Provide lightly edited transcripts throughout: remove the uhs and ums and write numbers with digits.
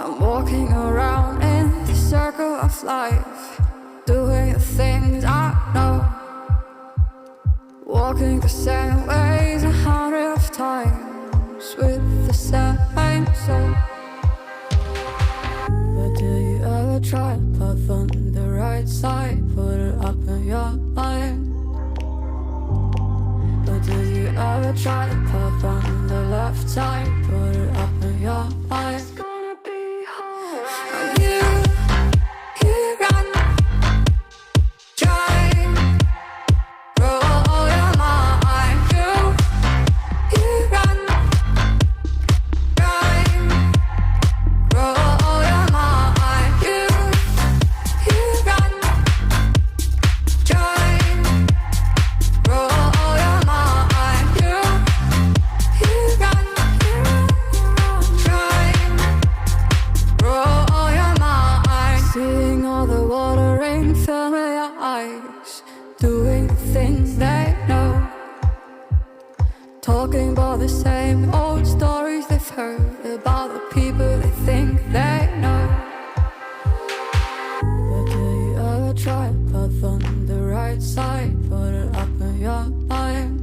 I'm walking around in the circle of life, doing the things I know, walking the same ways 100 times with the same soul. But do you ever try to path on the right side, put it up in your mind? But do you ever try to path on the left side, put it up in your mind? It's gonna be alright. You run, try, roll your mind. You run, try, roll your mind. You run, try, roll your mind. You run, try, roll your mind. Seeing all the watering fill your eyes, doing the things they know, talking about the same old stories they've heard about the people they think they know. But do you ever try to path on the right side, put it up in your mind?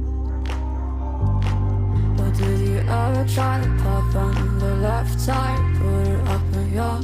But did you ever try to path on the left side, put it up in your